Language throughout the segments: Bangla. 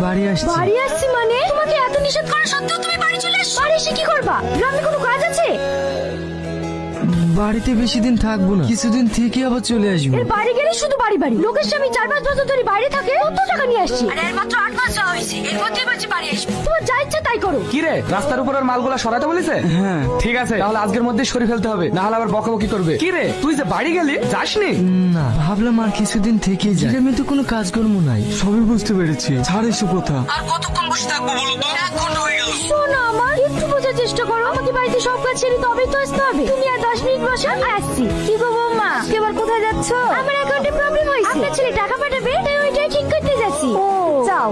বাড়ি আসছি। বাড়ি আসছি মানে? তোমাকে এত নিষেধ করা সত্ত্বেও তুমি বাড়ি চলে আসছো? বাড়ি এসে কি করবা? গ্রামে কোনো কাজ আছে? বাড়িতে বেশি দিন থাকবো না, কিছুদিন থেকে আবার চলে আসবো। এর বাড়ি গেলে শুধু বাড়ি বাড়ি। লোকের স্বামী 4-5 বছর ধরে বাইরে থাকে, কত টাকা নিয়ে আসছি। আর এর মাত্র 8 মাস যাওয়া হয়েছে, এর মধ্যেই বলছি বাড়ি আসবো। তোমার যা ইচ্ছা তাই করো। কি রে, রাস্তার উপরের মালগুলা সরাতে বলেছে? হ্যাঁ। ঠিক আছে, তাহলে আজকের মধ্যে সরিয়ে ফেলতে হবে, না হলে আবার বকাবকি করবে। কি রে, তুই যে বাড়ি গেলি, যাসনি? না, ভাবলাম আর কিছুদিন থেকে যাই। গ্রামে তো কোনো কাজকর্ম নাই। সবই বুঝতে পেরেছি, ছাড় এসব কথা। আর কতক্ষণ বসে থাকবো বলো তো? 1 ঘন্টা হয়ে গেল। শোনো, আমার একটু বোঝার চেষ্টা করো। আমাকে বাড়িতে সব কাজ ছেড়ে তবেই তো আসতে হবে। তুমি আর 10 মিনিট বসো, আসছি। কি গো বৌমা, এবার কোথায় যাচ্ছ? আমার অ্যাকাউন্টে প্রবলেম হয়েছে, আপনার ছেলে টাকা পাঠাবে, তাই ওইটাই ঠিক করতে যাচ্ছি। ও যাও।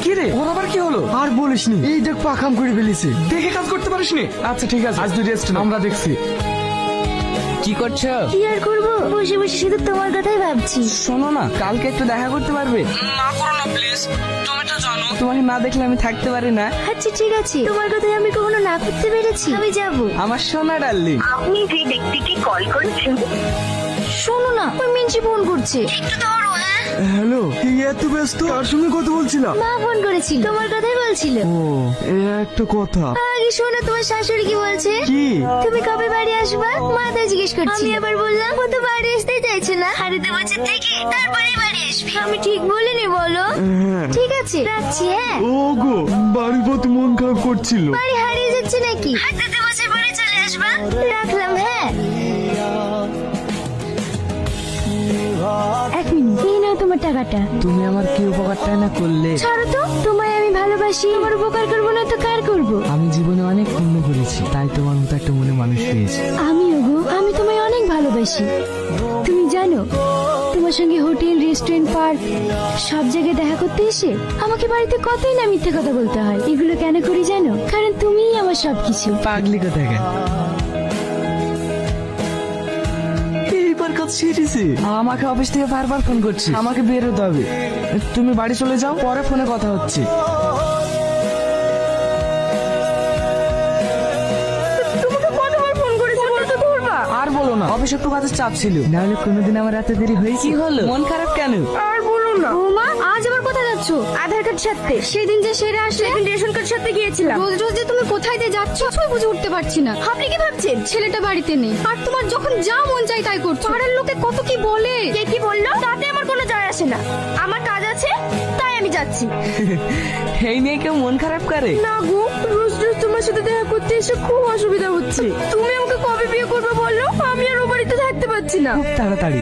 কি রে, ওর আবার কি হলো? আর বলিসনি, এই দেখ পাখাম করে ফেলেছে। দেখে কাজ করতে পারিসনি? আচ্ছা ঠিক আছে, আজ তুই রেস্ট নে, আমরা দেখছি। কি করছো? কি আর করবো, বসে বসে শুধু তোমার কথাই ভাবছি। শোনো না, কালকে একটু দেখা করতে পারবে? না করো না প্লিজ, তুমি তো জানো তোমাকে না দেখলে আমি থাকতে পারি না। আচ্ছা ঠিক আছে, তোমার কথাই আমি কখনো না করতে পেরেছি, আমি যাব। আমার সোনা ডার্লিং। আপনি যে ব্যক্তিকে কল করেছেন শোনো না, ওই মিনছি ফোন করছে, একটু ধরো। হ্যাঁ হ্যালো, এই এত ব্যস্ত, কার সঙ্গে কথা বলছিলাম? মা ফোন করেছিল, তোমার কথাই বলছিল। ও, এ একটা কথা। আগে শোনো, তোমার শাশুড়ি কি বলছে? কি? তুমি কবে বাড়ি আসবা? মা তাই জিজ্ঞেস করছি। আমি আবার বললাম ও তো বাড়ি আসতে চাইছে না, আরে 2 বছর থেকে তারপরে বাড়ি আসবে। আমি ঠিক বলিনি বলো? হ্যাঁ। ঠিক আছে, রাখছি। হ্যাঁ, ও গো, বাড়ির প্রতি মন খারাপ করছিল। বাড়ি হারিয়ে যাচ্ছে নাকি? হাতে 2 বছর পরে চলে আসবা। রাখলাম। হ্যাঁ, 1 মিনিট, এই নাও তোমার টাকাটা। তুমি আমার কি উপকারটা না করলে? ছাড়ো তো, তোমায় আমি ভালোবাসি, তোমার উপকার করবো না তো কার করবো? আমি জীবনে অনেক পুণ্য করেছি, তাই তোমার মতো একটা মনে মানুষ পেয়েছি। আমিও গো, আমি তোমায় অনেক ভালোবাসি। তুমি জানো, তোমার সঙ্গে হোটেল, রেস্টুরেন্ট, পার্ক সব জায়গায় দেখা করতে এসে আমাকে বাড়িতে কতই না মিথ্যে কথা বলতে হয়। এগুলো কেন করি জানো? কারণ তুমিই আমার সবকিছু। পাগলি কথা কেন? এইবার কাজ ছেড়েছে। আমাকে অফিস থেকে বারবার ফোন করছি, আমাকে বেরোতে হবে। তুমি বাড়ি চলে যাও, পরে ফোনে কথা হচ্ছে। তোমাকে কতবার ফোন করেছি, বলো তো ধরবা? আর বলো না, অফিস একটু কাজের চাপ ছিল। নাহলে কোনোদিন আমার রাতে দেরি হয়েছে? কি হলো, মন খারাপ কেন? আর বলো না। বৌমা, আজ আবার কোথায় যাচ্ছ? আধার কার্ড সারতে। সেদিন যে সেরে আসলে, এখন রেশন কার্ড সারতে গিয়েছিলাম। রোজ রোজ যে তুমি কোথায় দিয়ে যাচ্ছ কিছুই বুঝে উঠতে পারছি না। আপনি কি ভাবছেন ছেলেটা বাড়িতে নেই, আর তোমার যখন যা মন চাই তাই করছো? পাড়ার লোকে কত কি বলে। কে কি বললো তাতে আমার কোনো যায় আসে না। আমার কাজ আছে, তাই আমি যাচ্ছি। এই নিয়ে কেউ মন খারাপ করে? না গো, রোজ রোজ তোমার সাথে দেখা করতে এসে খুব অসুবিধা হচ্ছে। তুমি আমাকে কবে বিয়ে করবে বললো? আমি আর ও বাড়িতে থাকতে পারছি না। খুব তাড়াতাড়ি।